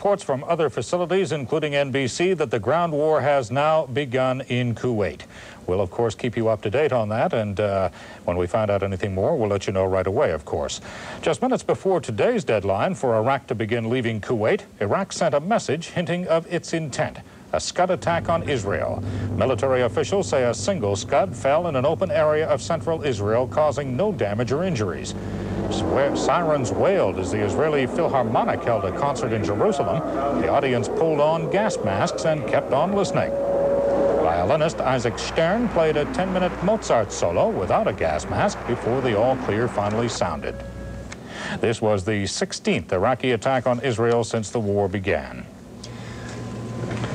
reports from other facilities, including NBC, that the ground war has now begun in Kuwait. We'll, of course, keep you up to date on that, and when we find out anything more, we'll let you know right away, of course. Just minutes before today's deadline for Iraq to begin leaving Kuwait, Iraq sent a message hinting of its intent: a Scud attack on Israel. Military officials say a single Scud fell in an open area of central Israel, causing no damage or injuries. Sirens wailed as the Israeli Philharmonic held a concert in Jerusalem. The audience pulled on gas masks and kept on listening. Violinist Isaac Stern played a 10-minute Mozart solo without a gas mask before the all-clear finally sounded. This was the 16th Iraqi attack on Israel since the war began.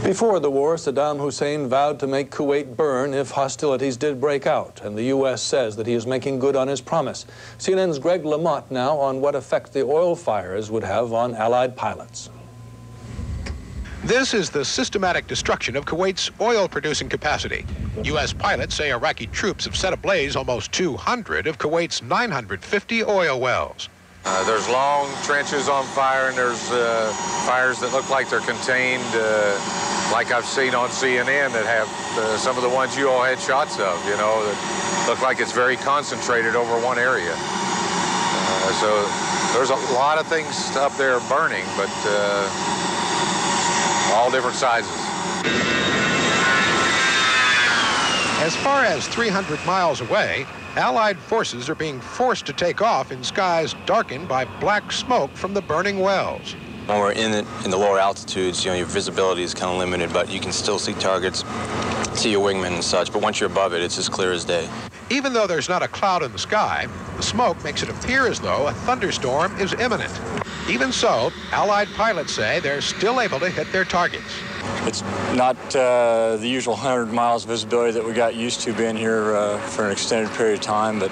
Before the war, Saddam Hussein vowed to make Kuwait burn if hostilities did break out, and the U.S. says that he is making good on his promise. CNN's Greg Lamont now on what effect the oil fires would have on Allied pilots. This is the systematic destruction of Kuwait's oil-producing capacity. U.S. pilots say Iraqi troops have set ablaze almost 200 of Kuwait's 950 oil wells. There's long trenches on fire, and there's fires that look like they're contained, like I've seen on CNN, that have some of the ones you all had shots of, you know, that look like it's very concentrated over one area. So there's a lot of things up there burning, but all different sizes. As far as 300 miles away, Allied forces are being forced to take off in skies darkened by black smoke from the burning wells. When we're in the lower altitudes, you know, your visibility is kind of limited, but you can still see targets, see your wingmen and such, but once you're above it, it's as clear as day. Even though there's not a cloud in the sky, the smoke makes it appear as though a thunderstorm is imminent. Even so, Allied pilots say they're still able to hit their targets. It's not the usual 100 miles visibility that we got used to being here for an extended period of time, but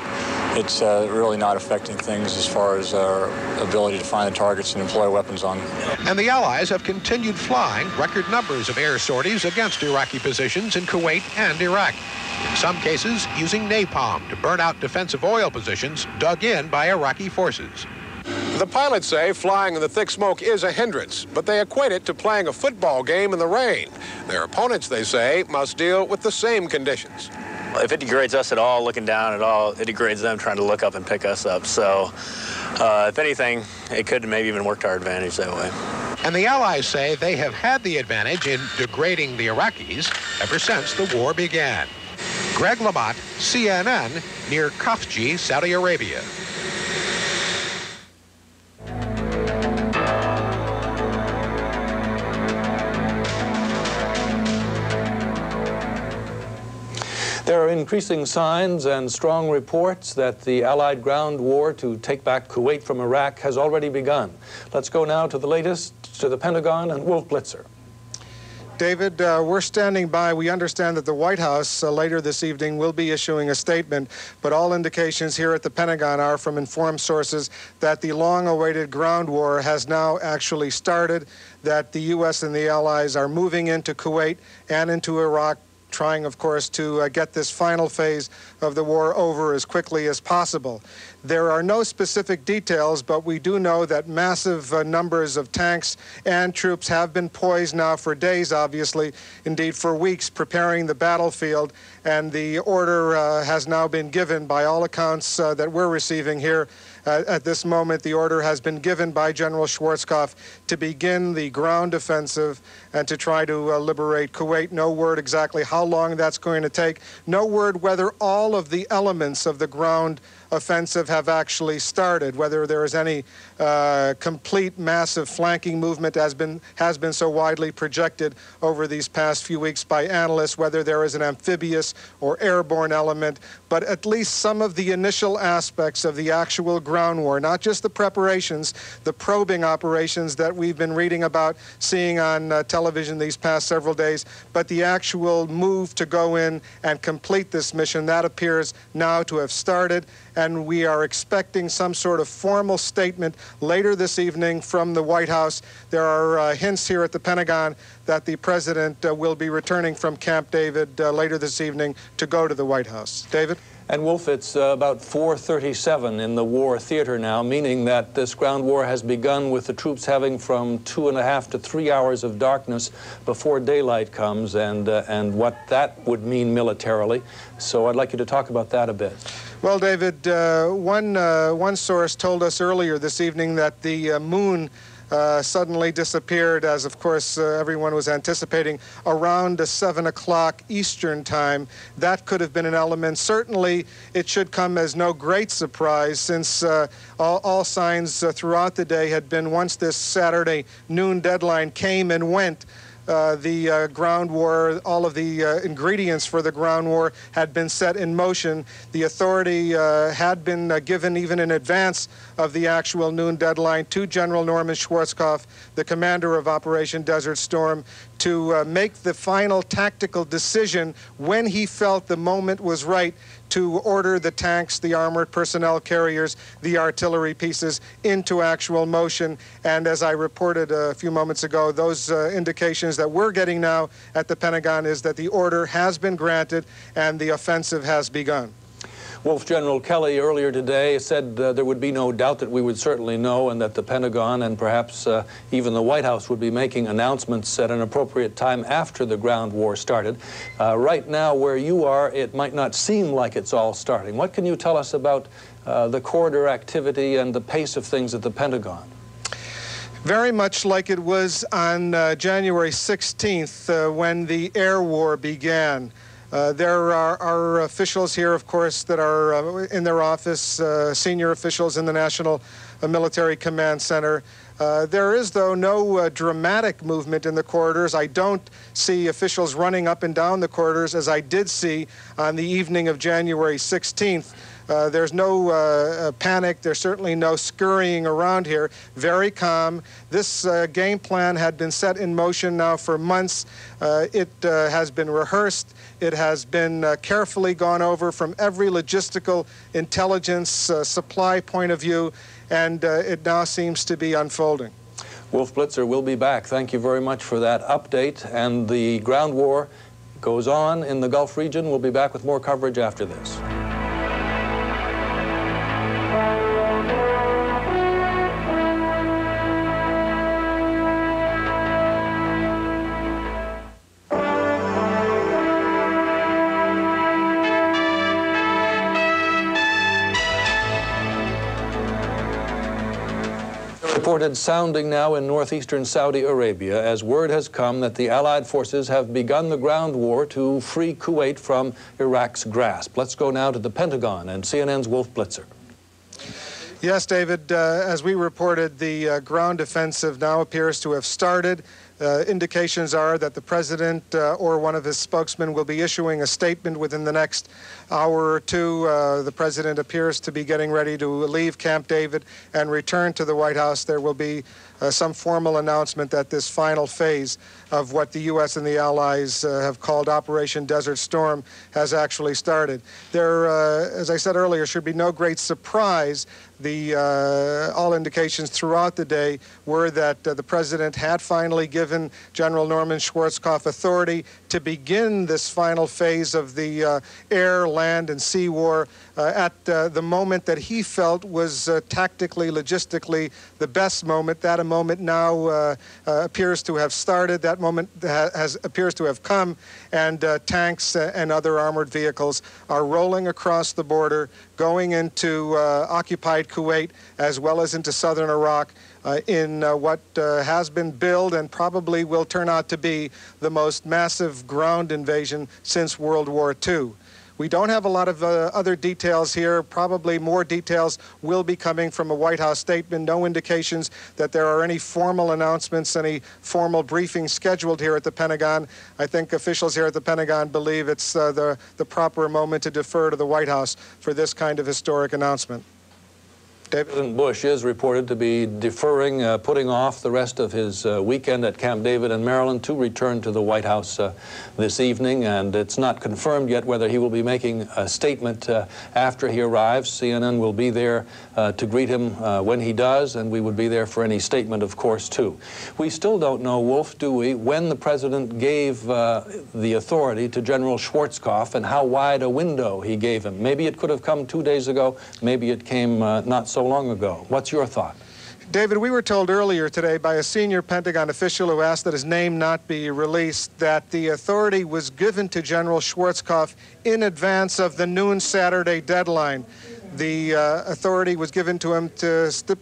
it's really not affecting things as far as our ability to find the targets and employ weapons on them. And the Allies have continued flying record numbers of air sorties against Iraqi positions in Kuwait and Iraq. In some cases, using napalm to burn out defensive oil positions dug in by Iraqi forces. The pilots say flying in the thick smoke is a hindrance, but they equate it to playing a football game in the rain. Their opponents, they say, must deal with the same conditions. If it degrades us at all, looking down at all, it degrades them trying to look up and pick us up. So, if anything, it could maybe even work to our advantage that way. And the Allies say they have had the advantage in degrading the Iraqis ever since the war began. Greg Lamont, CNN, near Khafji, Saudi Arabia. There are increasing signs and strong reports that the Allied ground war to take back Kuwait from Iraq has already begun. Let's go now to the latest, to the Pentagon and Wolf Blitzer. David, we're standing by. We understand that the White House later this evening will be issuing a statement, but all indications here at the Pentagon are from informed sources that the long-awaited ground war has now actually started, that the U.S. and the Allies are moving into Kuwait and into Iraq, trying, of course, to get this final phase of the war over as quickly as possible. There are no specific details, but we do know that massive numbers of tanks and troops have been poised now for days, obviously, indeed for weeks, preparing the battlefield, and the order has now been given by all accounts that we're receiving here. At this moment, the order has been given by General Schwarzkopf to begin the ground offensive and to try to liberate Kuwait. No word exactly how long that's going to take. No word whether all of the elements of the ground offensive have actually started, whether there is any complete massive flanking movement has been so widely projected over these past few weeks by analysts, whether there is an amphibious or airborne element, but at least some of the initial aspects of the actual ground war, not just the preparations, the probing operations that we've been reading about, seeing on television these past several days, but the actual move to go in and complete this mission, that appears now to have started. And we are expecting some sort of formal statement later this evening from the White House. There are hints here at the Pentagon that the president will be returning from Camp David later this evening to go to the White House. David? And Wolf, it's about 4:37 in the war theater now, meaning that this ground war has begun with the troops having from 2.5 to 3 hours of darkness before daylight comes, and what that would mean militarily. So I'd like you to talk about that a bit. Well, David, one source told us earlier this evening that the moon suddenly disappeared, as of course everyone was anticipating, around 7 o'clock Eastern time. That could have been an element. Certainly it should come as no great surprise, since all signs throughout the day had been, once this Saturday noon deadline came and went, the ground war, all of the ingredients for the ground war had been set in motion. The authority had been given even in advance of the actual noon deadline to General Norman Schwarzkopf, the commander of Operation Desert Storm, to make the final tactical decision when he felt the moment was right to order the tanks, the armored personnel carriers, the artillery pieces into actual motion. And as I reported a few moments ago, those indications that we're getting now at the Pentagon is that the order has been granted and the offensive has begun. Wolf, General Kelly earlier today said there would be no doubt that we would certainly know, and that the Pentagon and perhaps even the White House would be making announcements at an appropriate time after the ground war started. Right now, where you are, it might not seem like it's all starting. What can you tell us about the corridor activity and the pace of things at the Pentagon? Very much like it was on January 16th when the air war began. There are officials here, of course, that are in their office, senior officials in the National Military Command Center. There is, though, no dramatic movement in the corridors. I don't see officials running up and down the corridors as I did see on the evening of January 16th. There's no panic. There's certainly no scurrying around here. Very calm. This game plan had been set in motion now for months. It has been rehearsed. It has been carefully gone over from every logistical intelligence supply point of view, and it now seems to be unfolding. Wolf Blitzer will be back. Thank you very much for that update. And the ground war goes on in the Gulf region. We'll be back with more coverage after this. Reported sounding now in northeastern Saudi Arabia as word has come that the Allied forces have begun the ground war to free Kuwait from Iraq's grasp. Let's go now to the Pentagon and CNN's Wolf Blitzer. Yes, David, as we reported, the ground offensive now appears to have started. Indications are that the president or one of his spokesmen will be issuing a statement within the next hour or two. The president appears to be getting ready to leave Camp David and return to the White House. There will be some formal announcement that this final phase of what the U.S. and the Allies have called Operation Desert Storm has actually started. There, as I said earlier, should be no great surprise. All indications throughout the day were that the president had finally given General Norman Schwarzkopf authority to begin this final phase of the air, land, and sea war at the moment that he felt was tactically, logistically the best moment. That a moment now appears to have started. That moment appears to have come, and tanks and other armored vehicles are rolling across the border, going into occupied Kuwait as well as into southern Iraq in what has been billed and probably will turn out to be the most massive ground invasion since World War II. We don't have a lot of other details here. Probably more details will be coming from a White House statement. No indications that there are any formal announcements, any formal briefings scheduled here at the Pentagon. I think officials here at the Pentagon believe it's the proper moment to defer to the White House for this kind of historic announcement. President Bush is reported to be deferring, putting off the rest of his weekend at Camp David in Maryland to return to the White House this evening, and it's not confirmed yet whether he will be making a statement after he arrives. CNN will be there to greet him when he does, and we would be there for any statement, of course, too. We still don't know, Wolf, do we, when the President gave the authority to General Schwarzkopf and how wide a window he gave him. Maybe it could have come 2 days ago, maybe it came not so long ago. What's your thought? David, we were told earlier today by a senior Pentagon official who asked that his name not be released that the authority was given to General Schwarzkopf in advance of the noon Saturday deadline. The authority was given to him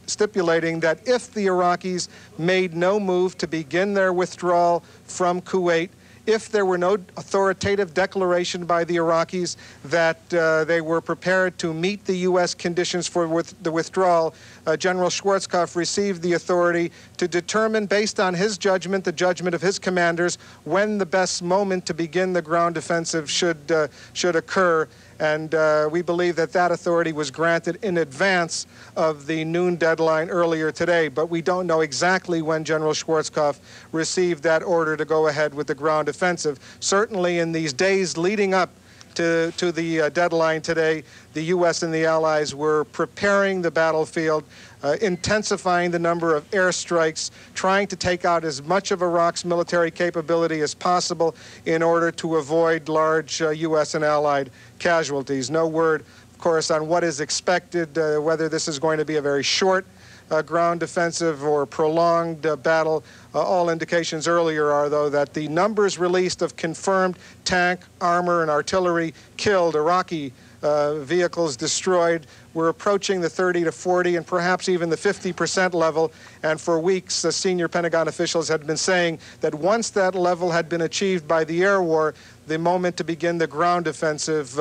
stipulating that if the Iraqis made no move to begin their withdrawal from Kuwait, if there were no authoritative declaration by the Iraqis that they were prepared to meet the U.S. conditions for the withdrawal, General Schwarzkopf received the authority to determine, based on his judgment, the judgment of his commanders, when the best moment to begin the ground offensive should occur. And we believe that that authority was granted in advance of the noon deadline earlier today. But we don't know exactly when General Schwarzkopf received that order to go ahead with the ground offensive. Certainly in these days leading up to the deadline today, the U.S. and the Allies were preparing the battlefield, intensifying the number of airstrikes, trying to take out as much of Iraq's military capability as possible in order to avoid large U.S. and Allied casualties. No word, of course, on what is expected, whether this is going to be a very short ground defensive or prolonged battle. All indications earlier are, though, that the numbers released of confirmed tank, armor, and artillery killed, Iraqi vehicles destroyed, we're approaching the 30 to 40 and perhaps even the 50% level. And for weeks, senior Pentagon officials had been saying that once that level had been achieved by the air war, the moment to begin the ground offensive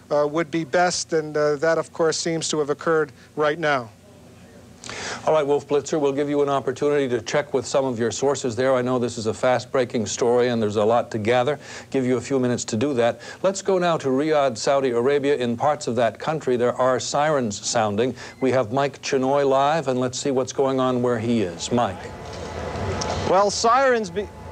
would be best. And that, of course, seems to have occurred right now. All right, Wolf Blitzer, we'll give you an opportunity to check with some of your sources there. I know this is a fast-breaking story and there's a lot to gather. Give you a few minutes to do that. Let's go now to Riyadh, Saudi Arabia. In parts of that country, there are sirens sounding. We have Mike Chinoy live, and let's see what's going on where he is. Mike. Well, sirens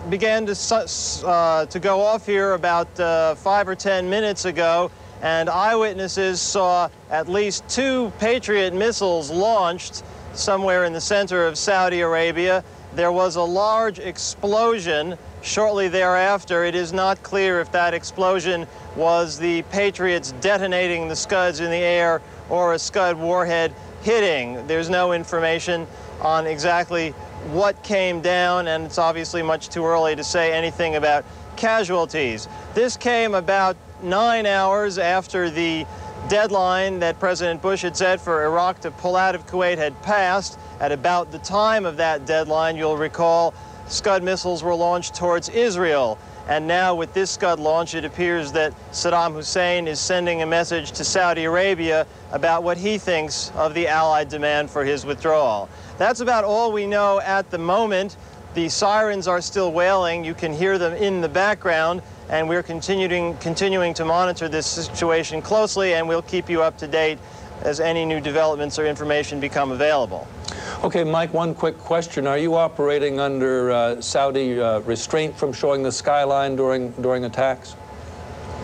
began to go off here about 5 or 10 minutes ago, and eyewitnesses saw at least 2 Patriot missiles launched somewhere in the center of Saudi Arabia. There was a large explosion shortly thereafter. It is not clear if that explosion was the Patriots detonating the Scuds in the air or a Scud warhead hitting. There's no information on exactly what came down, and it's obviously much too early to say anything about casualties. This came about 9 hours after the deadline that President Bush had set for Iraq to pull out of Kuwait had passed. At about the time of that deadline, you'll recall, Scud missiles were launched towards Israel. And now with this Scud launch, it appears that Saddam Hussein is sending a message to Saudi Arabia about what he thinks of the Allied demand for his withdrawal. That's about all we know at the moment. The sirens are still wailing. You can hear them in the background. And we're continuing to monitor this situation closely, and we'll keep you up to date as any new developments or information become available. Okay, Mike, one quick question. Are you operating under Saudi restraint from showing the skyline during attacks?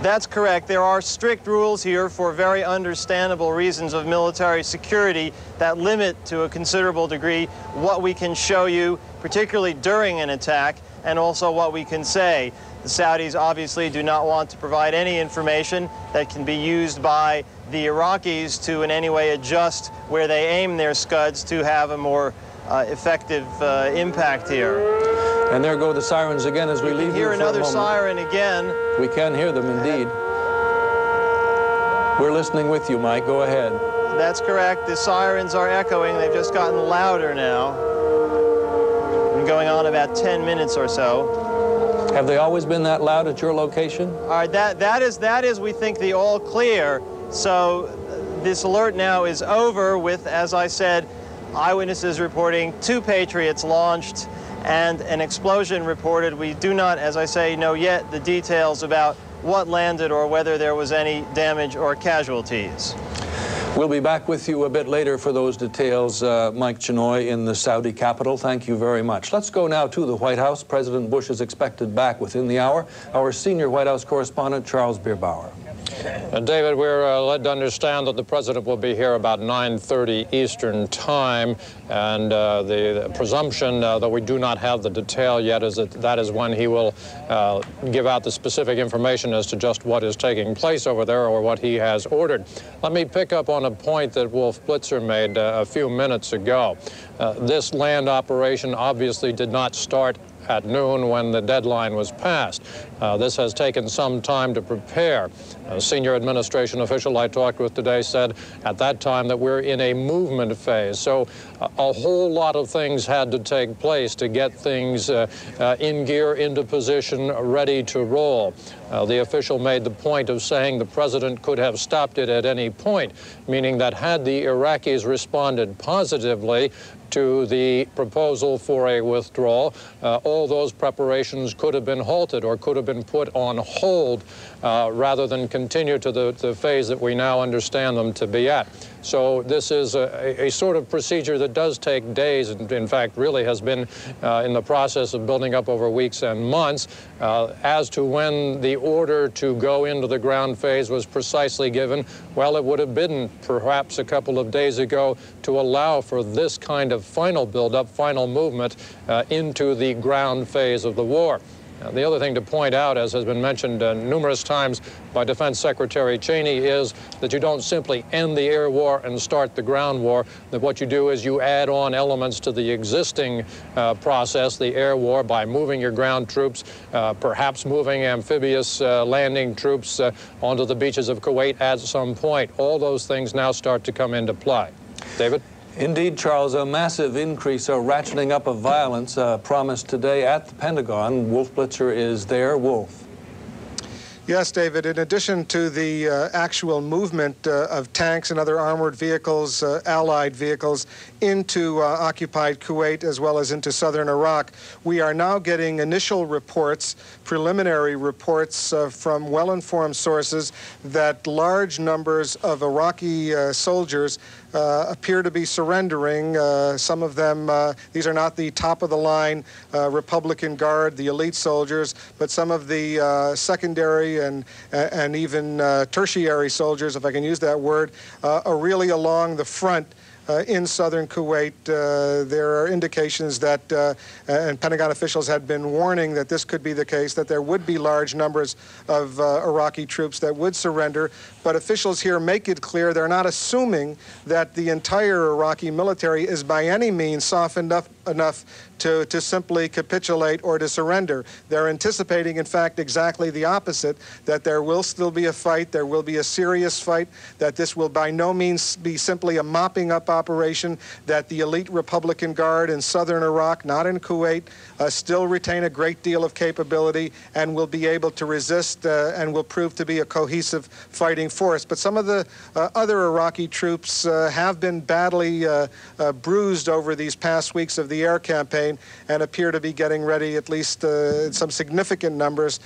That's correct. There are strict rules here for very understandable reasons of military security that limit to a considerable degree what we can show you, particularly during an attack, and also what we can say. The Saudis obviously do not want to provide any information that can be used by the Iraqis to in any way adjust where they aim their Scuds to have a more effective impact here. And there go the sirens again as we leave here for a moment. Hear another siren again. We can hear them indeed. We're listening with you, Mike. Go ahead. That's correct. The sirens are echoing. They've just gotten louder now. Been going on about 10 minutes or so. Have they always been that loud at your location? All right, that is, we think, the all clear. So this alert now is over with, as I said, eyewitnesses reporting 2 Patriots launched and an explosion reported. We do not, as I say, know yet the details about what landed or whether there was any damage or casualties. We'll be back with you a bit later for those details, Mike Chinoy in the Saudi capital. Thank you very much. Let's go now to the White House. President Bush is expected back within the hour. Our senior White House correspondent, Charles Bierbauer. David, we're led to understand that the president will be here about 9:30 Eastern time, and the presumption, though we do not have the detail yet, is that is when he will give out the specific information as to just what is taking place over there or what he has ordered. Let me pick up on a point that Wolf Blitzer made a few minutes ago. This land operation obviously did not start at noon when the deadline was passed. This has taken some time to prepare. A senior administration official I talked with today said at that time that we're in a movement phase. So a whole lot of things had to take place to get things in gear, into position, ready to roll. The official made the point of saying the president could have stopped it at any point, meaning that had the Iraqis responded positively to the proposal for a withdrawal, all those preparations could have been halted or could have been put on hold rather than continue to the phase that we now understand them to be at. So this is a sort of procedure that does take days, and in fact really has been in the process of building up over weeks and months. As to when the order to go into the ground phase was precisely given, well, it would have been perhaps a couple of days ago to allow for this kind of final buildup, final movement into the ground phase of the war. The other thing to point out, as has been mentioned numerous times by Defense Secretary Cheney, is that you don't simply end the air war and start the ground war. That what you do is you add on elements to the existing process, the air war, by moving your ground troops, perhaps moving amphibious landing troops onto the beaches of Kuwait at some point. All those things now start to come into play. David? Indeed, Charles, a massive increase, a ratcheting up of violence promised today at the Pentagon. Wolf Blitzer is there. Wolf. Yes, David. In addition to the actual movement of tanks and other armored vehicles, Allied vehicles, into occupied Kuwait as well as into southern Iraq, we are now getting initial reports, preliminary reports from well-informed sources that large numbers of Iraqi soldiers appear to be surrendering. Some of them, these are not the top-of-the-line Republican Guard, the elite soldiers, but some of the secondary and even tertiary soldiers, if I can use that word, are really along the front in southern Kuwait. There are indications that, and Pentagon officials had been warning that this could be the case, that there would be large numbers of Iraqi troops that would surrender. But officials here make it clear they're not assuming that the entire Iraqi military is by any means softened up enough to simply capitulate or to surrender. They're anticipating, in fact, exactly the opposite, that there will still be a fight, there will be a serious fight, that this will by no means be simply a mopping up operation, that the elite Republican Guard in southern Iraq, not in Kuwait, still retain a great deal of capability and will be able to resist and will prove to be a cohesive fighting force. But some of the other Iraqi troops have been badly bruised over these past weeks of the air campaign and appear to be getting ready, at least in some significant numbers,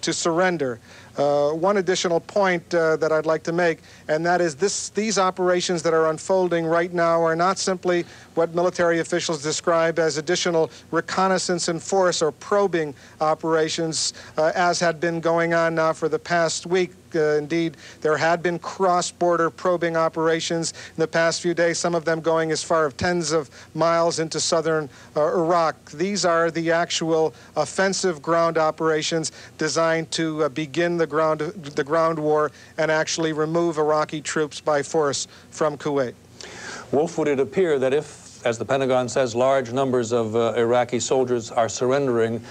to surrender. One additional point that I'd like to make, and that is these operations that are unfolding right now are not simply what military officials describe as additional reconnaissance and force or probing operations, as had been going on now for the past week. Indeed, there had been cross-border probing operations in the past few days, some of them going as far as tens of miles into southern Iraq. These are the actual offensive ground operations designed to begin the ground war and actually remove Iraqi troops by force from Kuwait. Wolf, would it appear that if, as the Pentagon says, large numbers of Iraqi soldiers are surrendering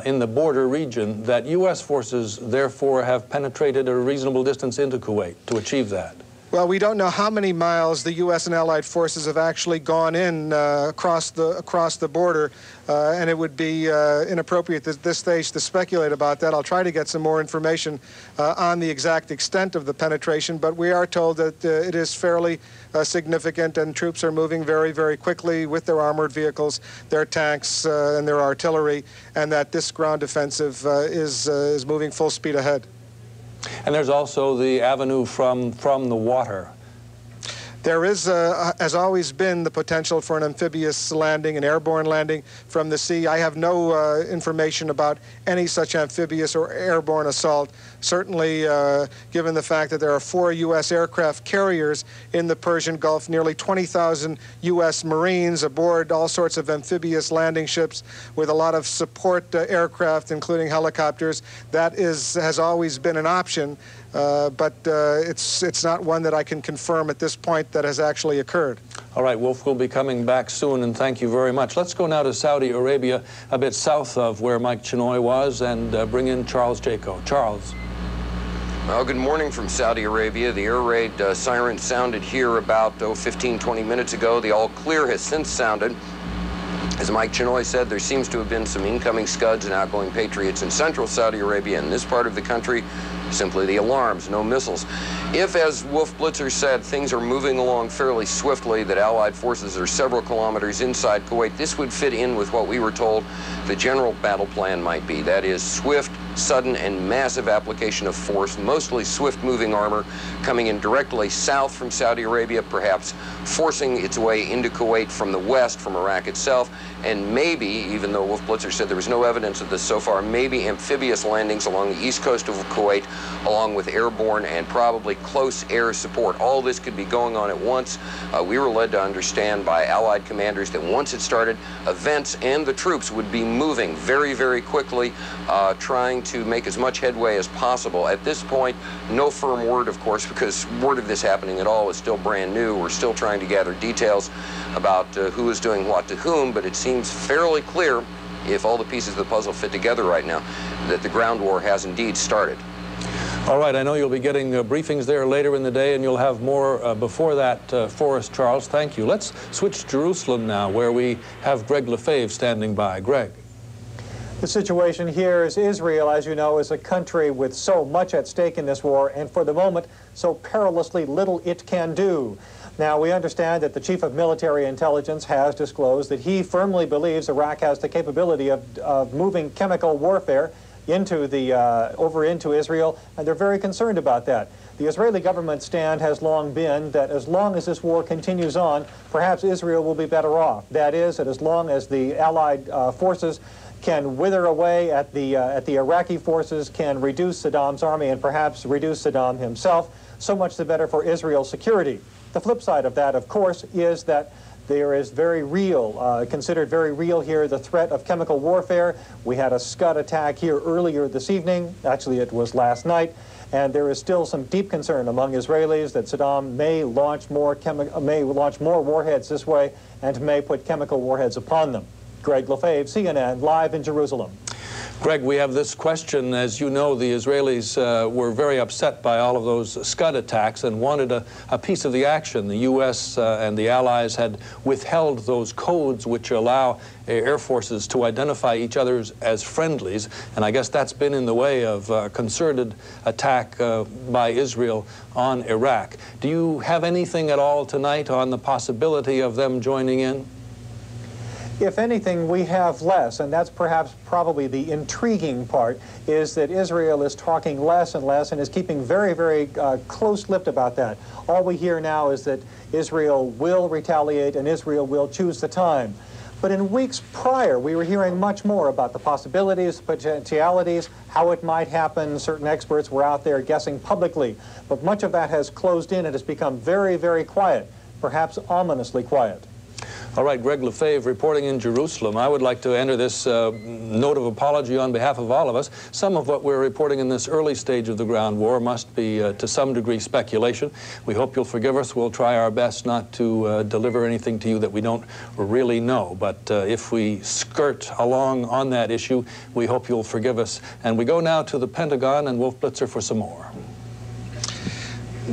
in the border region, that U.S. forces therefore have penetrated a reasonable distance into Kuwait to achieve that? Well, we don't know how many miles the U.S. and allied forces have actually gone in across the border, and it would be inappropriate at this stage to speculate about that. I'll try to get some more information on the exact extent of the penetration, but we are told that it is fairly significant, and troops are moving very, very quickly with their armored vehicles, their tanks, and their artillery, and that this ground offensive is moving full speed ahead. And there's also the avenue from the water. There is, has always been, the potential for an amphibious landing, an airborne landing from the sea. I have no information about any such amphibious or airborne assault. Certainly, given the fact that there are 4 U.S. aircraft carriers in the Persian Gulf, nearly 20,000 U.S. Marines aboard all sorts of amphibious landing ships with a lot of support aircraft, including helicopters, that has always been an option. But it's not one that I can confirm at this point that has actually occurred. All right, Wolf, we'll be coming back soon, and thank you very much. Let's go now to Saudi Arabia, a bit south of where Mike Chinoy was, and bring in Charles Jaco. Charles. Well, good morning from Saudi Arabia. The air raid siren sounded here about 15, 20 minutes ago. The all clear has since sounded. As Mike Chinoy said, there seems to have been some incoming Scuds and outgoing Patriots in central Saudi Arabia. In this part of the country, simply the alarms, no missiles. If, as Wolf Blitzer said, things are moving along fairly swiftly, that Allied forces are several kilometers inside Kuwait, this would fit in with what we were told the general battle plan might be. That is, swift, sudden, and massive application of force, mostly swift-moving armor coming in directly south from Saudi Arabia, perhaps forcing its way into Kuwait from the west, from Iraq itself, and maybe, even though Wolf Blitzer said there was no evidence of this so far, maybe amphibious landings along the east coast of Kuwait, along with airborne and probably close air support. All this could be going on at once. We were led to understand by Allied commanders that once it started, events and the troops would be moving very, very quickly, trying to make as much headway as possible. At this point, no firm word, of course, because word of this happening at all is still brand new. We're still trying to gather details about who is doing what to whom, but it seems fairly clear, if all the pieces of the puzzle fit together right now, that the ground war has indeed started. All right, I know you'll be getting briefings there later in the day, and you'll have more before that for us, Charles. Thank you. Let's switch to Jerusalem now, where we have Greg Lefebvre standing by. Greg. The situation here is Israel, as you know, is a country with so much at stake in this war, and for the moment, so perilously little it can do. Now, we understand that the Chief of Military Intelligence has disclosed that he firmly believes Iraq has the capability of moving chemical warfare into over into Israel, and they're very concerned about that. The Israeli government stand has long been that as long as this war continues on, perhaps Israel will be better off. That is, that as long as the Allied forces can wither away at the Iraqi forces, can reduce Saddam's army and perhaps reduce Saddam himself, so much the better for Israel's security. The flip side of that, of course, is that there is very real, considered very real here, the threat of chemical warfare. We had a Scud attack here earlier this evening. Actually, it was last night. And there is still some deep concern among Israelis that Saddam may launch more warheads this way and may put chemical warheads upon them. Greg Lefebvre, CNN, live in Jerusalem. Greg, we have this question. As you know, the Israelis were very upset by all of those Scud attacks and wanted a piece of the action. The U.S. And the Allies had withheld those codes which allow air forces to identify each other as friendlies, and I guess that's been in the way of a concerted attack by Israel on Iraq. Do you have anything at all tonight on the possibility of them joining in? If anything, we have less, and that's perhaps probably the intriguing part, is that Israel is talking less and less and is keeping very, very close-lipped about that. All we hear now is that Israel will retaliate and Israel will choose the time. But in weeks prior, we were hearing much more about the possibilities, potentialities, how it might happen. Certain experts were out there guessing publicly. But much of that has closed in and has become very, very quiet, perhaps ominously quiet. All right, Greg Lefebvre reporting in Jerusalem. I would like to enter this note of apology on behalf of all of us. Some of what we're reporting in this early stage of the ground war must be, to some degree, speculation. We hope you'll forgive us. We'll try our best not to deliver anything to you that we don't really know. But if we skirt along on that issue, we hope you'll forgive us. And we go now to the Pentagon and Wolf Blitzer for some more.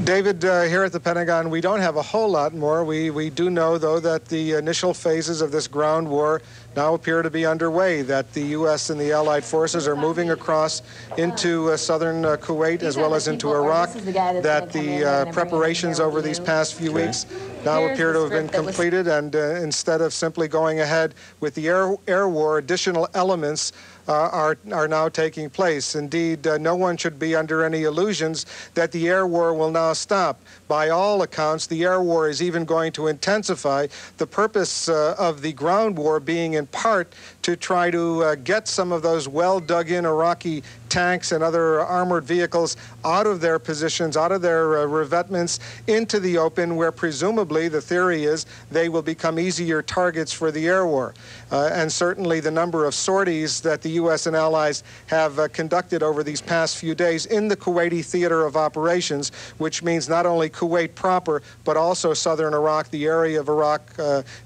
David, here at the Pentagon, we don't have a whole lot more. We do know, though, that the initial phases of this ground war now appear to be underway, that the U.S. and the Allied forces are moving across into southern Kuwait as well as into Iraq, that the preparations over these past few weeks now appear to have been completed, and instead of simply going ahead with the air war, additional elements are now taking place. Indeed, no one should be under any illusions that the air war will now stop. By all accounts, the air war is even going to intensify, the purpose of the ground war being in part to try to get some of those well-dug-in Iraqi tanks and other armored vehicles out of their positions, out of their revetments, into the open, where presumably the theory is they will become easier targets for the air war. And certainly the number of sorties that the U.S. and allies have conducted over these past few days in the Kuwaiti theater of operations, which means not only Kuwait proper, but also southern Iraq, the area of Iraq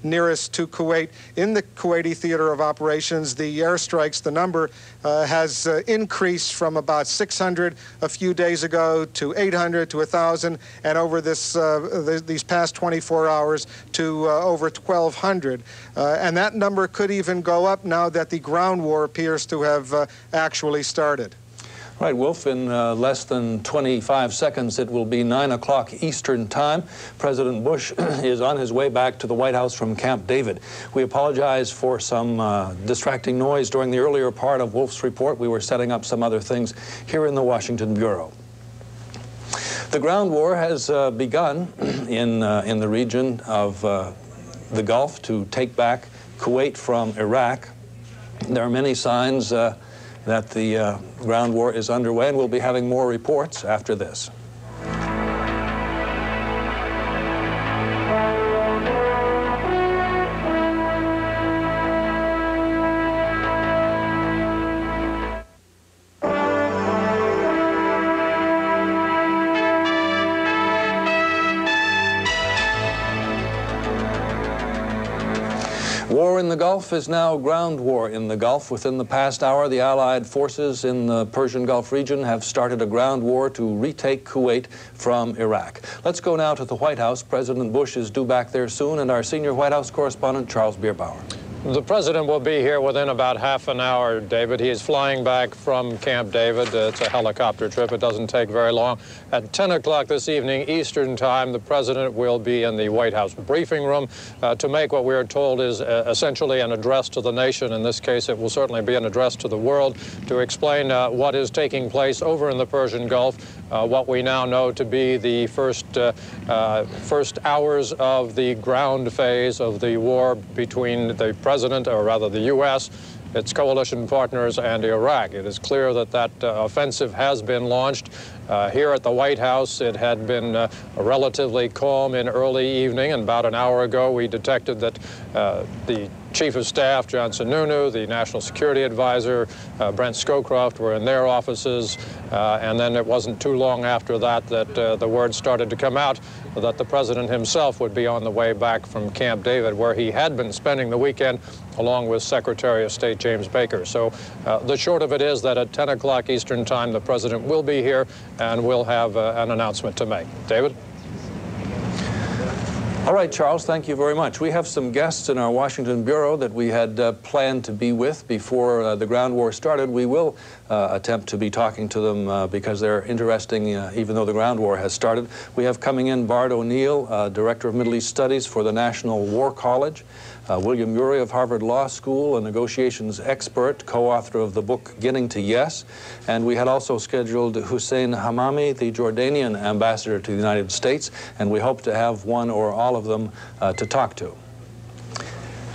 nearest to Kuwait. In the Kuwaiti theater of operations, the airstrikes, the number has increased from about 600 a few days ago to 800 to 1,000, and over these past 24 hours to over 1,200. And that number could even go up now that the ground war appears to have actually started. Right, Wolf, in less than 25 seconds, it will be 9 o'clock Eastern Time. President Bush is on his way back to the White House from Camp David. We apologize for some distracting noise during the earlier part of Wolf's report. We were setting up some other things here in the Washington Bureau. The ground war has begun in the region of the Gulf to take back Kuwait from Iraq. There are many signs that the ground war is underway, and we'll be having more reports after this. War in the Gulf is now ground war in the Gulf. Within the past hour, the Allied forces in the Persian Gulf region have started a ground war to retake Kuwait from Iraq. Let's go now to the White House. President Bush is due back there soon, and our senior White House correspondent, Charles Bierbauer. The president will be here within about half an hour, David. He is flying back from Camp David. It's a helicopter trip. It doesn't take very long. At 10 o'clock this evening, Eastern Time, the president will be in the White House briefing room to make what we are told is essentially an address to the nation. In this case, it will certainly be an address to the world to explain what is taking place over in the Persian Gulf, what we now know to be the first hours of the ground phase of the war between the president, or rather the U.S., its coalition partners, and Iraq. It is clear that that offensive has been launched. Here at the White House, it had been relatively calm in early evening, and about an hour ago we detected that the Chief of Staff, John Sununu, the National Security Advisor, Brent Scowcroft, were in their offices, and then it wasn't too long after that that the word started to come out that the president himself would be on the way back from Camp David, where he had been spending the weekend along with Secretary of State James Baker. So the short of it is that at 10 o'clock Eastern Time, the president will be here and will have an announcement to make. David? All right, Charles, thank you very much. We have some guests in our Washington Bureau that we had planned to be with before the ground war started. We will attempt to be talking to them because they're interesting, even though the ground war has started. We have coming in Bart O'Neill, Director of Middle East Studies for the National War College, William Ury of Harvard Law School, a negotiations expert, co-author of the book Getting to Yes. And we had also scheduled Hussein Hamami, the Jordanian ambassador to the United States, and we hope to have one or all of them to talk to.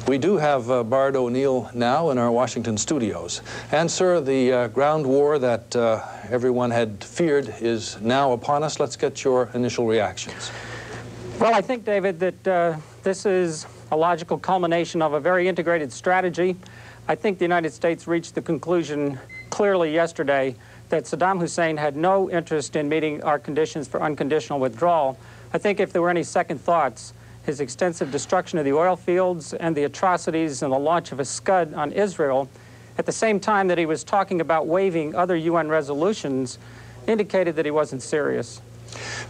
We do have Bart O'Neill now in our Washington studios. And, sir, the ground war that everyone had feared is now upon us. Let's get your initial reactions. Well, I think, David, that this is a logical culmination of a very integrated strategy. I think the United States reached the conclusion clearly yesterday that Saddam Hussein had no interest in meeting our conditions for unconditional withdrawal. I think if there were any second thoughts, his extensive destruction of the oil fields and the atrocities and the launch of a Scud on Israel, at the same time that he was talking about waiving other UN resolutions, indicated that he wasn't serious.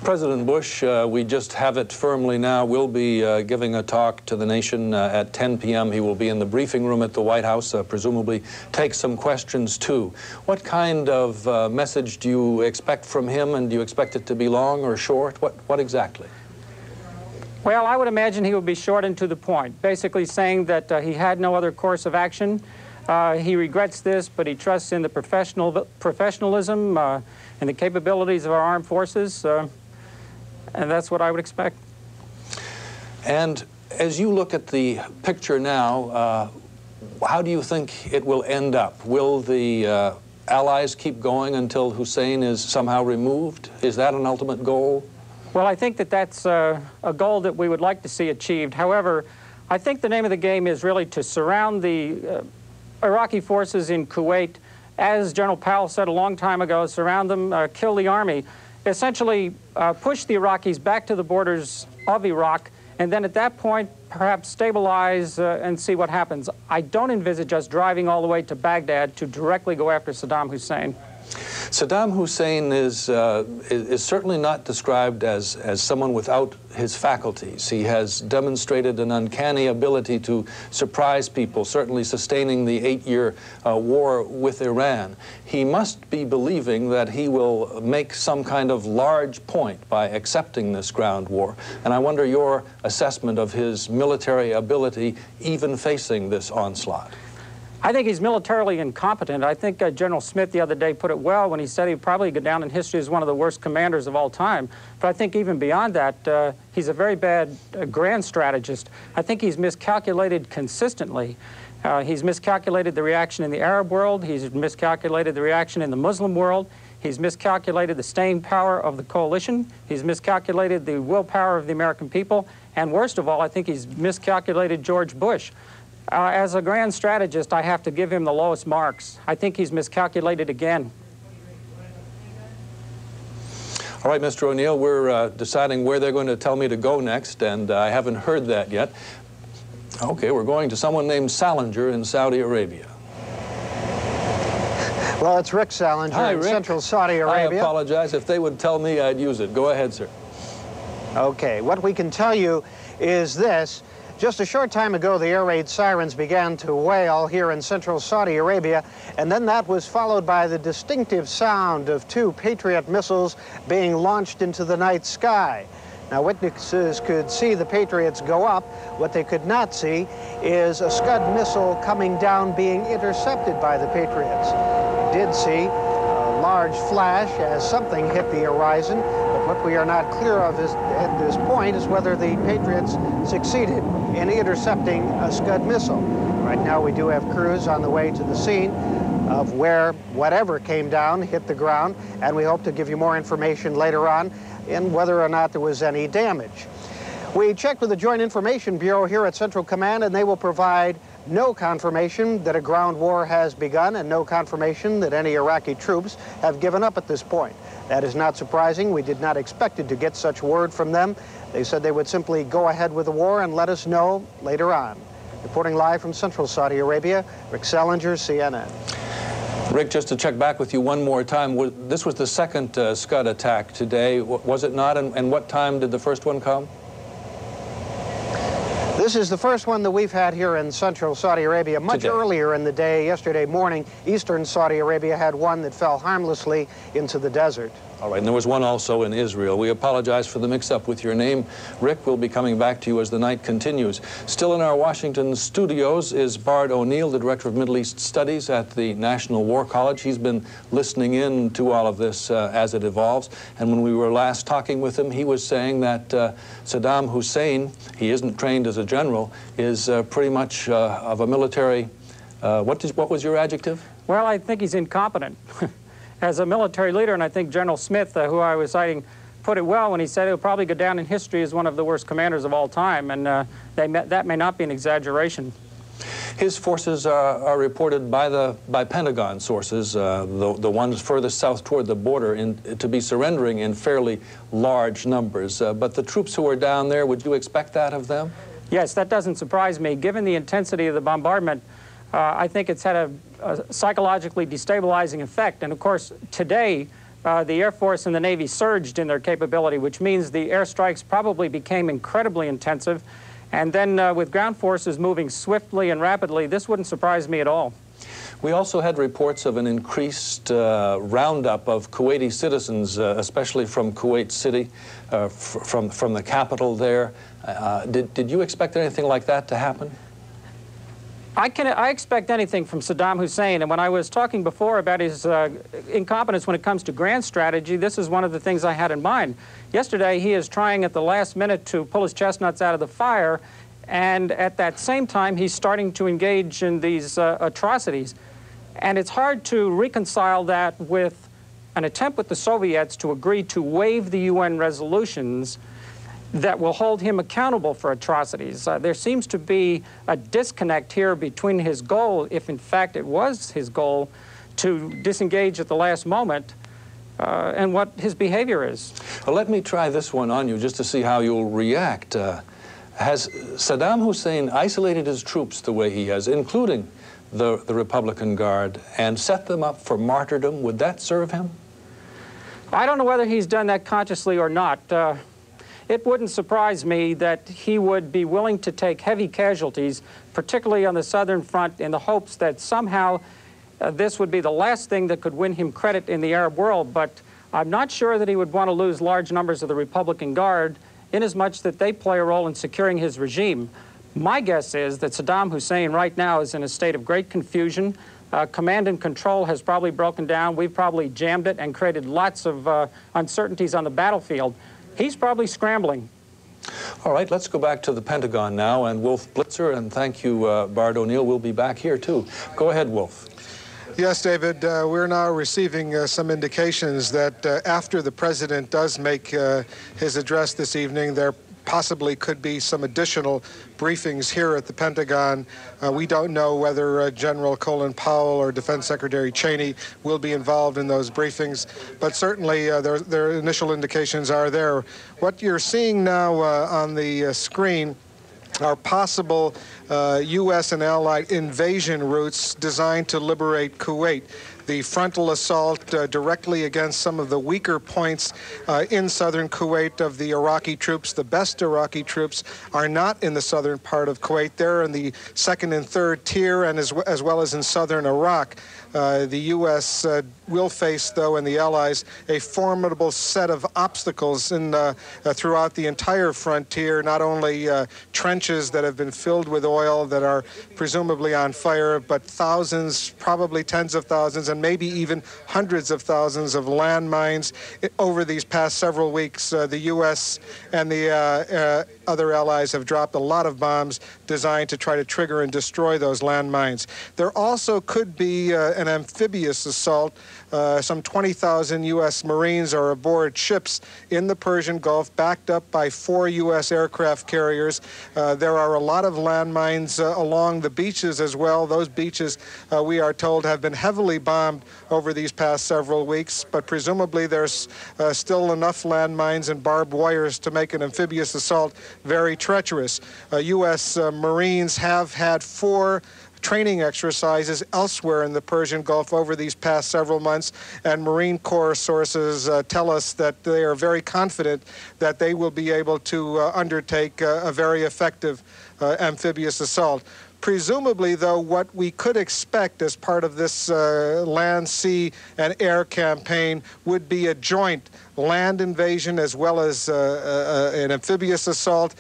President Bush, we just have it firmly now, will be giving a talk to the nation at 10 p.m. He will be in the briefing room at the White House, presumably take some questions too. What kind of message do you expect from him, and do you expect it to be long or short? What exactly? Well, I would imagine he would be short and to the point, basically saying that he had no other course of action. He regrets this, but he trusts in the professionalism and the capabilities of our armed forces, and that's what I would expect. And as you look at the picture now, how do you think it will end up? Will the Allies keep going until Hussein is somehow removed? Is that an ultimate goal? Well, I think that that's a goal that we would like to see achieved. However, I think the name of the game is really to surround the Iraqi forces in Kuwait, as General Powell said a long time ago, surround them, kill the army, essentially push the Iraqis back to the borders of Iraq, and then at that point, perhaps stabilize and see what happens. I don't envisage us driving all the way to Baghdad to directly go after Saddam Hussein. Saddam Hussein is certainly not described as someone without his faculties. He has demonstrated an uncanny ability to surprise people, certainly sustaining the 8-year war with Iran. He must be believing that he will make some kind of large point by accepting this ground war. And I wonder your assessment of his military ability even facing this onslaught. I think he's militarily incompetent. I think General Smith the other day put it well when he said he'd probably go down in history as one of the worst commanders of all time. But I think even beyond that, he's a very bad grand strategist. I think he's miscalculated consistently. He's miscalculated the reaction in the Arab world. He's miscalculated the reaction in the Muslim world. He's miscalculated the staying power of the coalition. He's miscalculated the willpower of the American people. And worst of all, I think he's miscalculated George Bush. As a grand strategist, I have to give him the lowest marks. I think he's miscalculated again. All right, Mr. O'Neill, we're deciding where they're going to tell me to go next, and I haven't heard that yet. Okay, we're going to someone named Salinger in Saudi Arabia. Well, it's Rick Salinger in Central Saudi Arabia. I apologize. If they would tell me, I'd use it. Go ahead, sir. Okay, what we can tell you is this. Just a short time ago, the air raid sirens began to wail here in central Saudi Arabia, and then that was followed by the distinctive sound of 2 Patriot missiles being launched into the night sky. Now, witnesses could see the Patriots go up. What they could not see is a Scud missile coming down being intercepted by the Patriots. They did see a large flash as something hit the horizon, but what we are not clear of at this point is whether the Patriots succeeded in intercepting a Scud missile. Right now we do have crews on the way to the scene of where whatever came down hit the ground, and we hope to give you more information later on in whether or not there was any damage. We checked with the Joint Information Bureau here at Central Command, and they will provide no confirmation that a ground war has begun and no confirmation that any Iraqi troops have given up at this point. That is not surprising. We did not expect to get such word from them. They said they would simply go ahead with the war and let us know later on. Reporting live from Central Saudi Arabia, Rick Salinger, CNN. Rick, just to check back with you one more time, this was the second Scud attack today, was it not? And what time did the first one come? This is the first one that we've had here in central Saudi Arabia. Much earlier in the day, yesterday morning, eastern Saudi Arabia had one that fell harmlessly into the desert. All right, and there was one also in Israel. We apologize for the mix-up with your name. Rick, we'll be coming back to you as the night continues. Still in our Washington studios is Bart O'Neill, the Director of Middle East Studies at the National War College. He's been listening in to all of this as it evolves. And when we were last talking with him, he was saying that Saddam Hussein, he isn't trained as a general, is pretty much of a military... what was your adjective? Well, I think he's incompetent. As a military leader, and I think General Smith, who I was citing, put it well when he said he'll probably go down in history as one of the worst commanders of all time, and that may not be an exaggeration. His forces are reported by Pentagon sources, the ones furthest south toward the border, to be surrendering in fairly large numbers. But the troops who are down there, would you expect that of them? Yes, that doesn't surprise me. Given the intensity of the bombardment, I think it's had a psychologically destabilizing effect. And of course, today, the Air Force and the Navy surged in their capability, which means the airstrikes probably became incredibly intensive. And then with ground forces moving swiftly and rapidly, this wouldn't surprise me at all. We also had reports of an increased roundup of Kuwaiti citizens, especially from Kuwait City, from the capital there. Did you expect anything like that to happen? I expect anything from Saddam Hussein, and when I was talking before about his incompetence when it comes to grand strategy, this is one of the things I had in mind. Yesterday, he is trying at the last minute to pull his chestnuts out of the fire, and at that same time, he's starting to engage in these atrocities. And it's hard to reconcile that with an attempt with the Soviets to agree to waive the UN resolutions that will hold him accountable for atrocities. There seems to be a disconnect here between his goal, if in fact it was his goal, to disengage at the last moment, and what his behavior is. Well, let me try this one on you just to see how you'll react. Has Saddam Hussein isolated his troops the way he has, including the Republican Guard, and set them up for martyrdom? Would that serve him? I don't know whether he's done that consciously or not. It wouldn't surprise me that he would be willing to take heavy casualties, particularly on the southern front, in the hopes that somehow this would be the last thing that could win him credit in the Arab world. But I'm not sure that he would want to lose large numbers of the Republican Guard, inasmuch that they play a role in securing his regime. My guess is that Saddam Hussein right now is in a state of great confusion. Command and control has probably broken down. We've probably jammed it and created lots of uncertainties on the battlefield. He's probably scrambling. All right, let's go back to the Pentagon now, and Wolf Blitzer, and thank you, Bart O'Neill, will be back here too. Go ahead, Wolf. Yes, David, we're now receiving some indications that after the president does make his address this evening, there possibly could be some additional briefings here at the Pentagon. We don't know whether General Colin Powell or Defense Secretary Cheney will be involved in those briefings, but certainly their initial indications are there. What you're seeing now on the screen are possible U.S. and Allied invasion routes designed to liberate Kuwait. The frontal assault directly against some of the weaker points in southern Kuwait of the Iraqi troops. The best Iraqi troops are not in the southern part of Kuwait. They're in the second and third tier, and as well as in southern Iraq. The U.S. will face, though, and the Allies, a formidable set of obstacles throughout the entire frontier, not only trenches that have been filled with oil that are presumably on fire, but thousands, probably tens of thousands, and maybe even hundreds of thousands of landmines over these past several weeks. The U.S. and the other allies have dropped a lot of bombs designed to try to trigger and destroy those landmines. There also could be an amphibious assault. Some 20,000 U.S. Marines are aboard ships in the Persian Gulf, backed up by 4 U.S. aircraft carriers. There are a lot of landmines along the beaches as well. Those beaches, we are told, have been heavily bombed over these past several weeks, but presumably there's still enough landmines and barbed wires to make an amphibious assault very treacherous. U.S. Marines have had 4 training exercises elsewhere in the Persian Gulf over these past several months, and Marine Corps sources tell us that they are very confident that they will be able to undertake a very effective amphibious assault. Presumably, though, what we could expect as part of this land, sea, and air campaign would be a joint land invasion as well as an amphibious assault,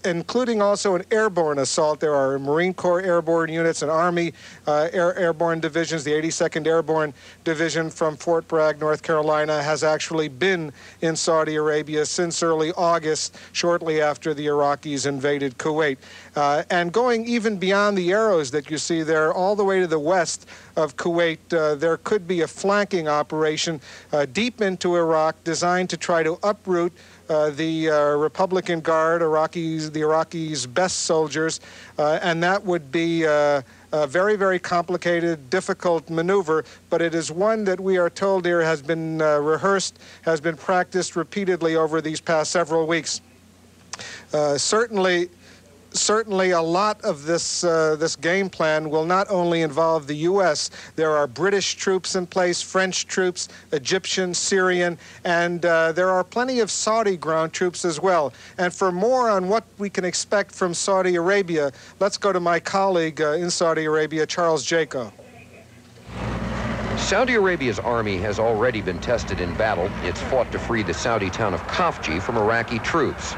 including also an airborne assault. There are Marine Corps airborne units and Army airborne divisions. The 82nd Airborne Division from Fort Bragg, North Carolina, has actually been in Saudi Arabia since early August, shortly after the Iraqis invaded Kuwait. And going even beyond the arrows that you see there, all the way to the west of Kuwait, there could be a flanking operation deep into Iraq designed to try to uproot the Republican Guard, the Iraqis' best soldiers, and that would be a very, very complicated, difficult maneuver, but it is one that we are told here has been rehearsed, has been practiced repeatedly over these past several weeks. Certainly a lot of this game plan will not only involve the U.S. There are British troops in place, French troops, Egyptian, Syrian, and there are plenty of Saudi ground troops as well. And for more on what we can expect from Saudi Arabia, let's go to my colleague in Saudi Arabia, Charles Jaco. Saudi Arabia's army has already been tested in battle. It's fought to free the Saudi town of Khafji from Iraqi troops.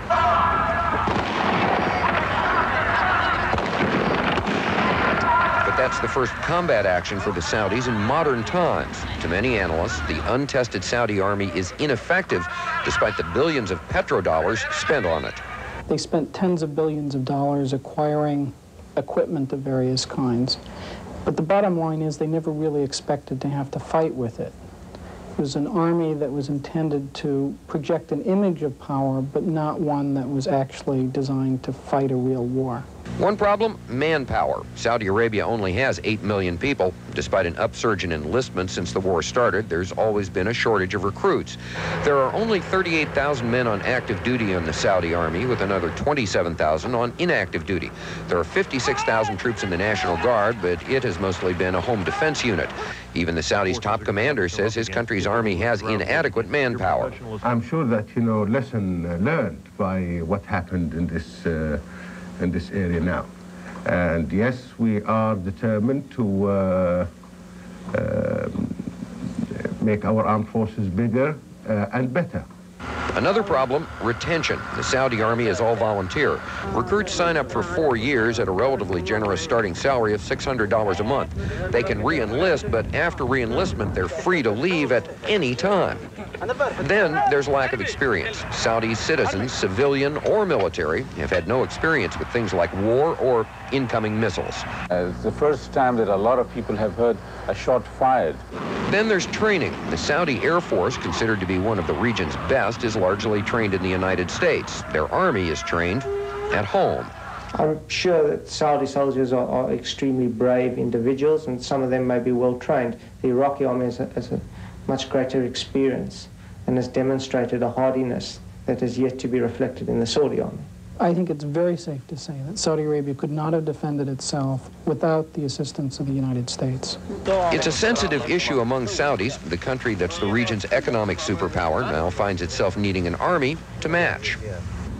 that's the first combat action for the Saudis in modern times. To many analysts, the untested Saudi army is ineffective despite the billions of petrodollars spent on it. They spent tens of billions of dollars acquiring equipment of various kinds. But the bottom line is they never really expected to have to fight with it. It was an army that was intended to project an image of power, but not one that was actually designed to fight a real war. One problem, manpower. Saudi Arabia only has 8 million people. Despite an upsurge in enlistment since the war started, there's always been a shortage of recruits. There are only 38,000 men on active duty in the Saudi army, with another 27,000 on inactive duty. There are 56,000 troops in the National Guard, but it has mostly been a home defense unit. Even the Saudis' top commander says his country's army has inadequate manpower. I'm sure that, lesson learned by what happened in this area now. And yes, we are determined to make our armed forces bigger and better. Another problem, retention. The Saudi army is all volunteer. Recruits sign up for 4 years at a relatively generous starting salary of $600 a month. They can re-enlist, but after re-enlistment, they're free to leave at any time. Then there's lack of experience. Saudi citizens, civilian or military, have had no experience with things like war or incoming missiles. It's the first time that a lot of people have heard a shot fired. Then there's training. The Saudi Air Force, considered to be one of the region's best, is largely trained in the United States. Their army is trained at home. I'm sure that Saudi soldiers are extremely brave individuals, and some of them may be well trained. The Iraqi army has a much greater experience and has demonstrated a hardiness that is yet to be reflected in the Saudi army. I think it's very safe to say that Saudi Arabia could not have defended itself without the assistance of the United States. It's a sensitive issue among Saudis. The country that's the region's economic superpower now finds itself needing an army to match.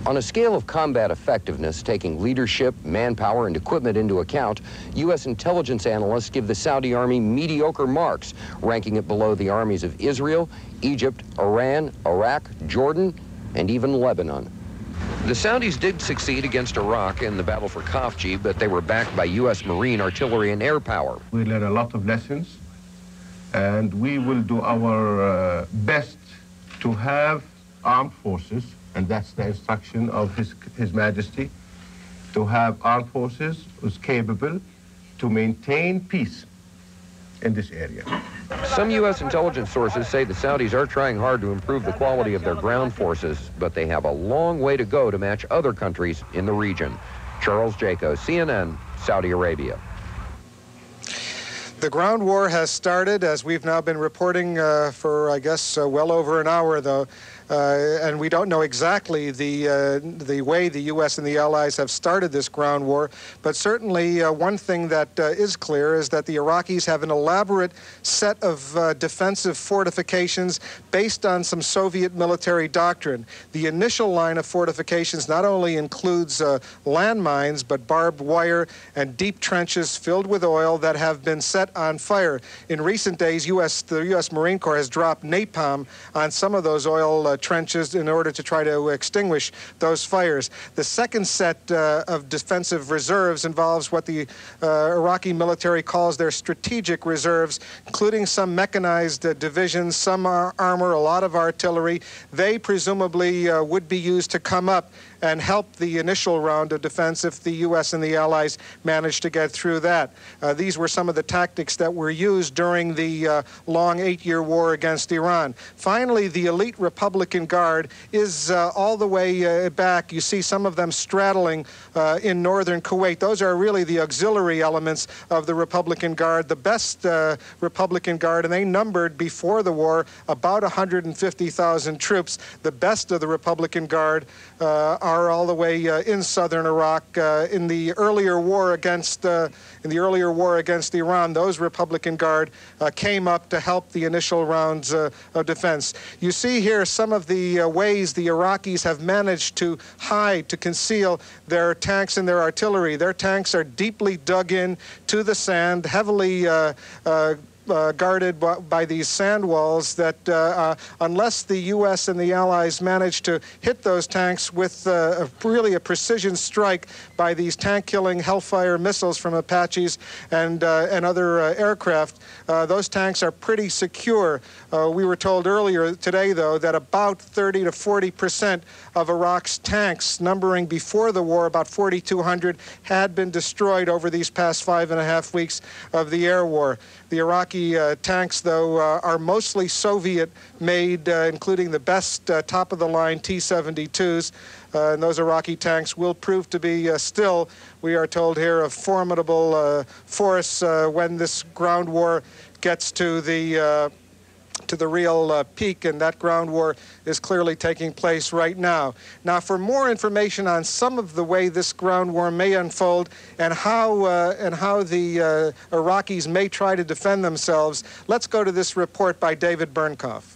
On a scale of combat effectiveness, taking leadership, manpower, and equipment into account, U.S. intelligence analysts give the Saudi army mediocre marks, ranking it below the armies of Israel, Egypt, Iran, Iraq, Jordan, and even Lebanon. The Saudis did succeed against Iraq in the battle for Khafji, but they were backed by U.S. Marine artillery and air power. We learned a lot of lessons, and we will do our best to have armed forces, and that's the instruction of His Majesty, to have armed forces who's capable to maintain peace in this area. Some U.S. intelligence sources say the Saudis are trying hard to improve the quality of their ground forces, but they have a long way to go to match other countries in the region. Charles Jaco, CNN, Saudi Arabia. The ground war has started, as we've now been reporting for, I guess, well over an hour, though. And we don't know exactly the way the U.S. and the Allies have started this ground war, but certainly one thing that is clear is that the Iraqis have an elaborate set of defensive fortifications based on some Soviet military doctrine. The initial line of fortifications not only includes landmines, but barbed wire and deep trenches filled with oil that have been set on fire. In recent days, the U.S. Marine Corps has dropped napalm on some of those oil trenches in order to try to extinguish those fires. The second set of defensive reserves involves what the Iraqi military calls their strategic reserves, including some mechanized divisions, some armor, a lot of artillery. They presumably would be used to come up and help the initial round of defense if the U.S. and the Allies managed to get through that. These were some of the tactics that were used during the long 8-year war against Iran. Finally, the elite Republican Guard is all the way back. You see some of them straddling in northern Kuwait. Those are really the auxiliary elements of the Republican Guard, the best Republican Guard, and they numbered before the war about 150,000 troops. The best of the Republican Guard are all the way in southern Iraq. In the earlier war against Iran, those Republican Guard came up to help the initial rounds of defense. You see here some of the ways the Iraqis have managed to hide, to conceal their tanks and their artillery. Their tanks are deeply dug in to the sand, heavily guarded by these sand walls that unless the U.S. and the Allies manage to hit those tanks with really a precision strike by these tank-killing Hellfire missiles from Apaches and other aircraft, those tanks are pretty secure. We were told earlier today, though, that about 30 to 40% of Iraq's tanks, numbering before the war about 4,200, had been destroyed over these past 5.5 weeks of the air war. The Iraqi tanks, though, are mostly Soviet-made, including the best top-of-the-line T-72s. And those Iraqi tanks will prove to be still, we are told here, a formidable force when this ground war gets to the real peak, and that ground war is clearly taking place right now. Now, for more information on some of the way this ground war may unfold and how the Iraqis may try to defend themselves, let's go to this report by David Bernkoff.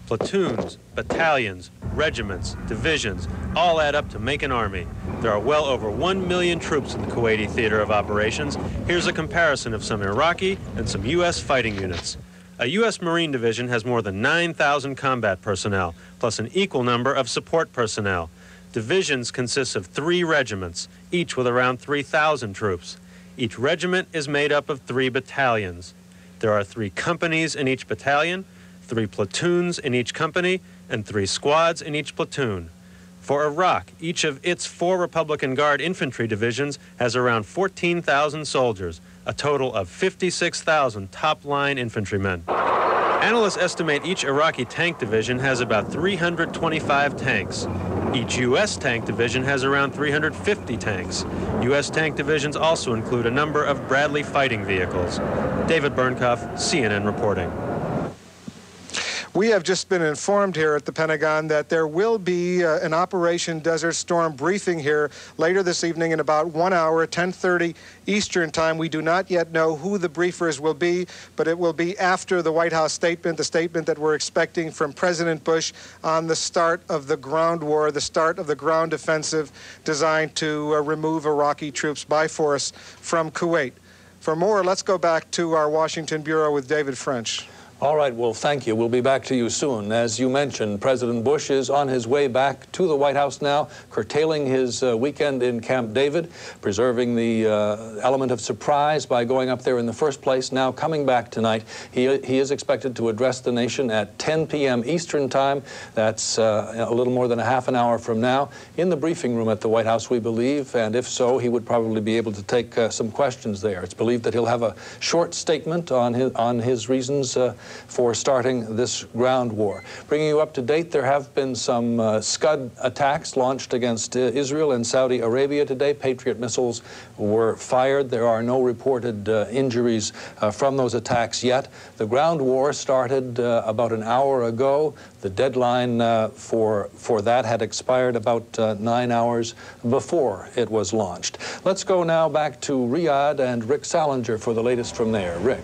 Platoons, battalions, regiments, divisions, all add up to make an army. There are well over 1 million troops in the Kuwaiti theater of operations. Here's a comparison of some Iraqi and some U.S. fighting units. A U.S. Marine division has more than 9,000 combat personnel, plus an equal number of support personnel. Divisions consist of 3 regiments, each with around 3,000 troops. Each regiment is made up of 3 battalions. There are 3 companies in each battalion, 3 platoons in each company, and 3 squads in each platoon. For Iraq, each of its 4 Republican Guard infantry divisions has around 14,000 soldiers, a total of 56,000 top-line infantrymen. Analysts estimate each Iraqi tank division has about 325 tanks. Each U.S. tank division has around 350 tanks. U.S. tank divisions also include a number of Bradley fighting vehicles. David Bernkoff, CNN reporting. We have just been informed here at the Pentagon that there will be an Operation Desert Storm briefing here later this evening in about 1 hour, 10:30 Eastern Time. We do not yet know who the briefers will be, but it will be after the White House statement, the statement that we're expecting from President Bush on the start of the ground war, the start of the ground offensive designed to remove Iraqi troops by force from Kuwait. For more, let's go back to our Washington Bureau with David French. All right, well, thank you. We'll be back to you soon. As you mentioned, President Bush is on his way back to the White House now, curtailing his weekend in Camp David, preserving the element of surprise by going up there in the first place. Now coming back tonight, he is expected to address the nation at 10 p.m. Eastern Time. That's a little more than a half an hour from now, in the briefing room at the White House, we believe. And if so, he would probably be able to take some questions there. It's believed that he'll have a short statement on his reasons for starting this ground war. Bringing you up to date, there have been some Scud attacks launched against Israel and Saudi Arabia today. Patriot missiles were fired. There are no reported injuries from those attacks yet. The ground war started about an hour ago. The deadline for that had expired about 9 hours before it was launched. Let's go now back to Riyadh and Rick Salinger for the latest from there. Rick.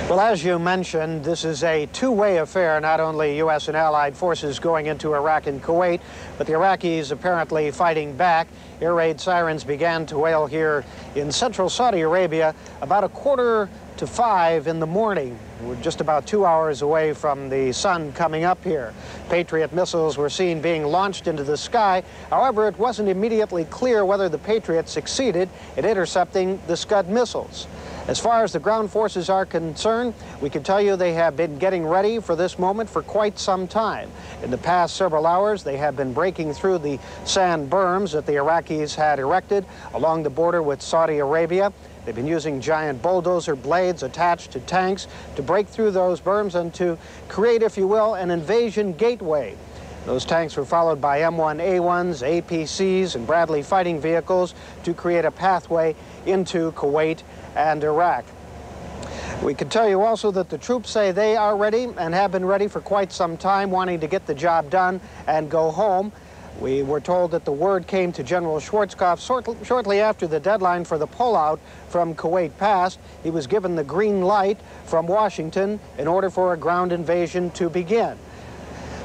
Well, as you mentioned, this is a two-way affair, not only U.S. and allied forces going into Iraq and Kuwait, but the Iraqis apparently fighting back. Air raid sirens began to wail here in central Saudi Arabia about 4:45 in the morning. We're just about 2 hours away from the sun coming up here. Patriot missiles were seen being launched into the sky. However, it wasn't immediately clear whether the Patriots succeeded at intercepting the Scud missiles. As far as the ground forces are concerned, we can tell you they have been getting ready for this moment for quite some time. In the past several hours, they have been breaking through the sand berms that the Iraqis had erected along the border with Saudi Arabia. They've been using giant bulldozer blades attached to tanks to break through those berms and to create, if you will, an invasion gateway. Those tanks were followed by M1A1s, APCs, and Bradley fighting vehicles to create a pathway into Kuwait and Iraq. We can tell you also that the troops say they are ready and have been ready for quite some time, wanting to get the job done and go home. We were told that the word came to General Schwarzkopf shortly after the deadline for the pullout from Kuwait passed. He was given the green light from Washington in order for a ground invasion to begin.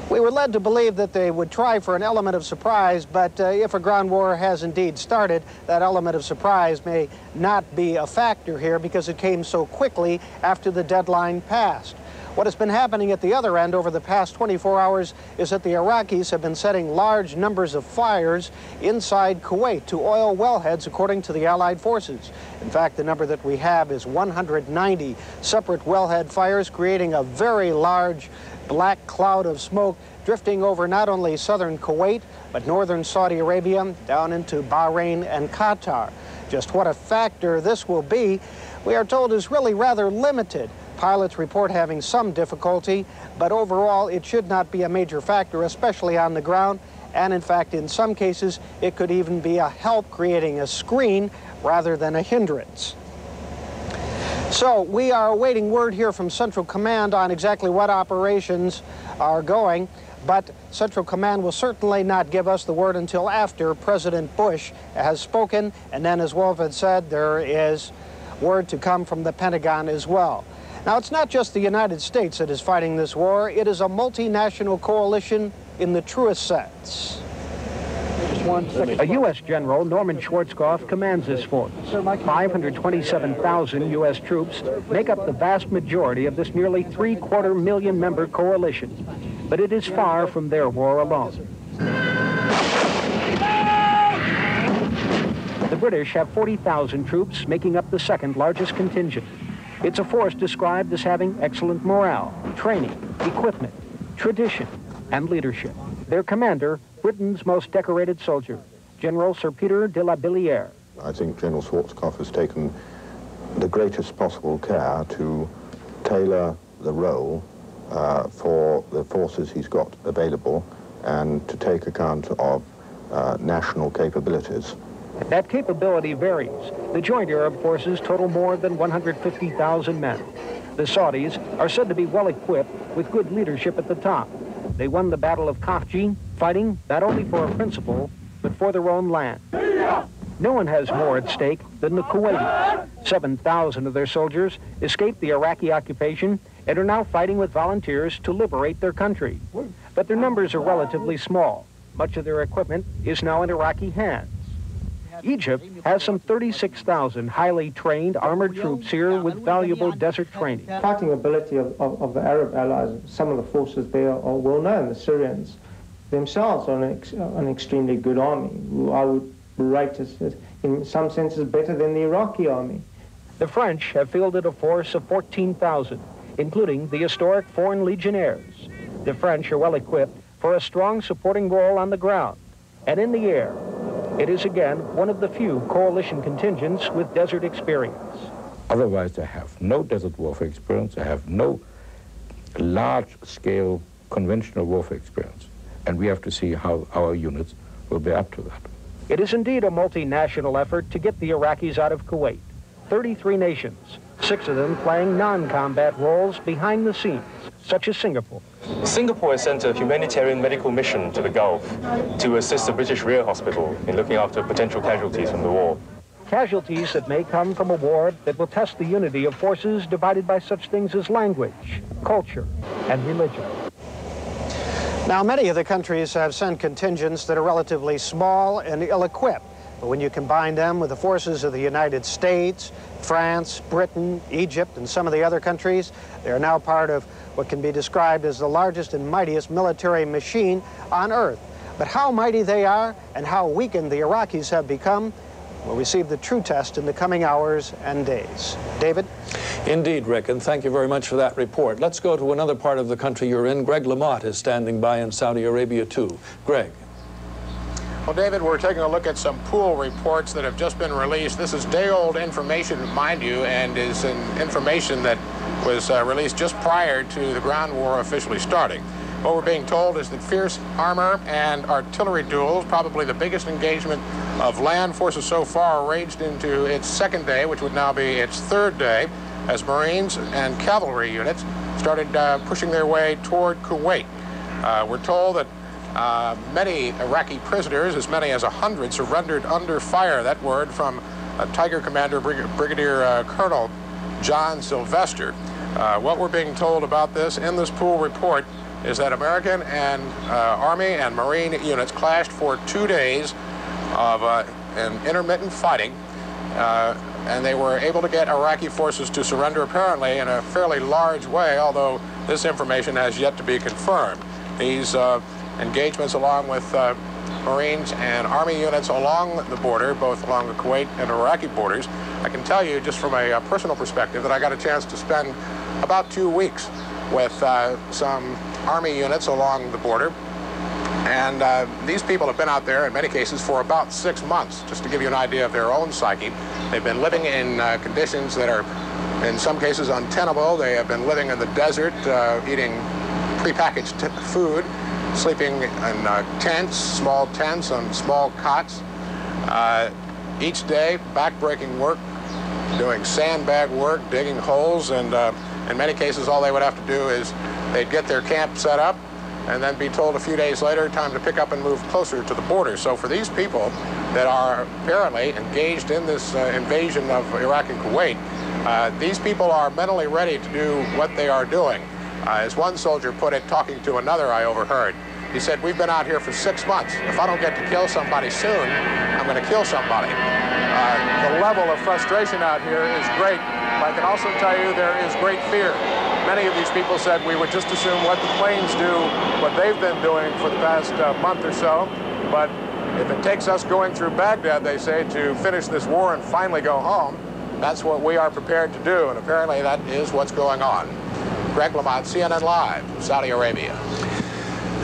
We were led to believe that they would try for an element of surprise, but if a ground war has indeed started, that element of surprise may not be a factor here because it came so quickly after the deadline passed. What has been happening at the other end over the past 24 hours is that the Iraqis have been setting large numbers of fires inside Kuwait to oil wellheads, according to the Allied forces. In fact, the number that we have is 190 separate wellhead fires, creating a very large black cloud of smoke drifting over not only southern Kuwait, but northern Saudi Arabia, down into Bahrain and Qatar. Just what a factor this will be, we are told, is really rather limited. Pilots report having some difficulty, but overall it should not be a major factor, especially on the ground. And in fact, in some cases, it could even be a help, creating a screen rather than a hindrance. So we are awaiting word here from Central Command on exactly what operations are going, but Central Command will certainly not give us the word until after President Bush has spoken, and then, as Wolf had said, there is word to come from the Pentagon as well. Now, it's not just the United States that is fighting this war. It is a multinational coalition in the truest sense. A U.S. General, Norman Schwarzkopf, commands this force. 527,000 U.S. troops make up the vast majority of this nearly 750,000 member coalition. But it is far from their war alone. The British have 40,000 troops, making up the second largest contingent. It's a force described as having excellent morale, training, equipment, tradition, and leadership. Their commander, Britain's most decorated soldier, General Sir Peter de la Billière. I think General Schwarzkopf has taken the greatest possible care to tailor the role for the forces he's got available and to take account of national capabilities. That capability varies. The joint Arab forces total more than 150,000 men. The Saudis are said to be well equipped with good leadership at the top. They won the Battle of Khafji, fighting not only for a principle, but for their own land. No one has more at stake than the Kuwaitis. 7,000 of their soldiers escaped the Iraqi occupation and are now fighting with volunteers to liberate their country. But their numbers are relatively small. Much of their equipment is now in Iraqi hands. Egypt has some 36,000 highly trained armored troops here with valuable desert training. Fighting ability of the Arab allies, some of the forces there are well known. The Syrians themselves are an extremely good army. I would rate it in some senses better than the Iraqi army. The French have fielded a force of 14,000, including the historic Foreign Legionnaires. The French are well equipped for a strong supporting role on the ground and in the air. It is again one of the few coalition contingents with desert experience. Otherwise, they have no desert warfare experience, they have no large-scale conventional warfare experience. And we have to see how our units will be up to that. It is indeed a multinational effort to get the Iraqis out of Kuwait. 33 nations, 6 of them playing non-combat roles behind the scenes, such as Singapore. Singapore has sent a humanitarian medical mission to the Gulf to assist the British Rear Hospital in looking after potential casualties from the war. Casualties that may come from a war that will test the unity of forces divided by such things as language, culture, and religion. Now, many of the countries have sent contingents that are relatively small and ill-equipped. But when you combine them with the forces of the United States, France, Britain, Egypt, and some of the other countries, they are now part of what can be described as the largest and mightiest military machine on Earth. But how mighty they are and how weakened the Iraqis have become will receive the true test in the coming hours and days. David? Indeed, Rick, and thank you very much for that report. Let's go to another part of the country you're in. Greg LaMotte is standing by in Saudi Arabia, too. Greg. Well, David, we're taking a look at some pool reports that have just been released. This is day-old information, mind you, and is information that was released just prior to the ground war officially starting. What we're being told is that fierce armor and artillery duels, probably the biggest engagement of land forces so far, raged into its second day, which would now be its third day, as Marines and cavalry units started pushing their way toward Kuwait. We're told that many Iraqi prisoners, as many as 100, surrendered under fire. That word from Tiger Commander Brigadier Colonel John Sylvester. What we're being told about this in this pool report is that American and Army and Marine units clashed for 2 days of intermittent fighting, and they were able to get Iraqi forces to surrender apparently in a fairly large way, although this information has yet to be confirmed. These engagements along with Marines and Army units along the border, both along the Kuwait and Iraqi borders, I can tell you just from a personal perspective that I got a chance to spend about 2 weeks with some Army units along the border. And these people have been out there in many cases for about 6 months, just to give you an idea of their own psyche. They've been living in conditions that are in some cases untenable. They have been living in the desert, eating prepackaged food, sleeping in tents, small tents on small cots. Each day, back-breaking work, doing sandbag work, digging holes, and in many cases all they would have to do is they'd get their camp set up and then be told a few days later, time to pick up and move closer to the border. So for these people that are apparently engaged in this invasion of Iraq and Kuwait, these people are mentally ready to do what they are doing. As one soldier put it, talking to another I overheard, he said, "We've been out here for 6 months. If I don't get to kill somebody soon, I'm going to kill somebody." The level of frustration out here is great, but I can also tell you there is great fear. Many of these people said we would just assume let the planes do what they've been doing for the past month or so, but if it takes us going through Baghdad, they say, to finish this war and finally go home, that's what we are prepared to do, and apparently that is what's going on. Greg Lamont, CNN Live, Saudi Arabia.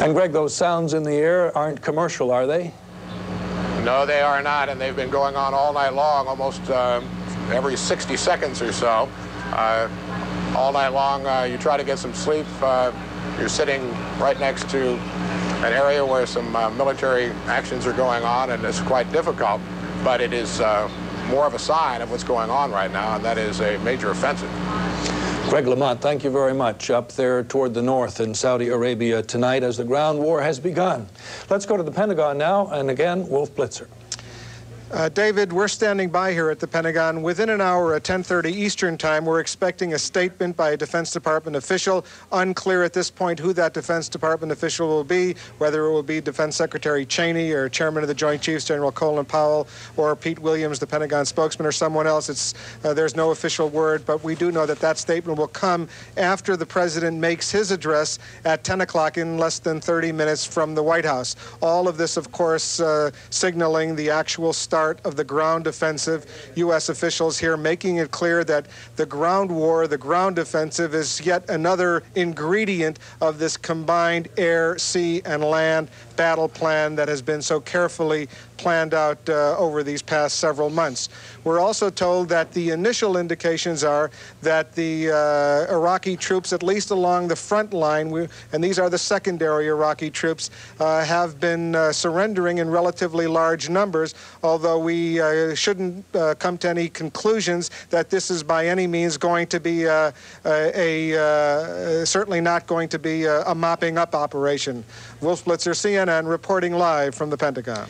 And Greg, those sounds in the air aren't commercial, are they? No, they are not, and they've been going on all night long, almost every 60 seconds or so. All night long, you try to get some sleep. You're sitting right next to an area where some military actions are going on, and it's quite difficult, but it is more of a sign of what's going on right now, and that is a major offensive. Greg Lamont, thank you very much. Up there toward the north in Saudi Arabia tonight as the ground war has begun. Let's go to the Pentagon now, and again, Wolf Blitzer. David, we're standing by here at the Pentagon. Within an hour at 10:30 Eastern Time, we're expecting a statement by a Defense Department official. Unclear at this point who that Defense Department official will be, whether it will be Defense Secretary Cheney or Chairman of the Joint Chiefs, General Colin Powell, or Pete Williams, the Pentagon spokesman, or someone else. There's no official word, but we do know that that statement will come after the President makes his address at 10 o'clock in less than 30 minutes from the White House. All of this, of course, signaling the actual start of the ground offensive. U.S. officials here making it clear that the ground war, the ground offensive, is yet another ingredient of this combined air, sea, and land battle plan that has been so carefully planned out over these past several months. We're also told that the initial indications are that the Iraqi troops, at least along the front line, and these are the secondary Iraqi troops, have been surrendering in relatively large numbers, although we shouldn't come to any conclusions that this is by any means going to be certainly not going to be a mopping up operation. Wolf Blitzer, CNN, reporting live from the Pentagon.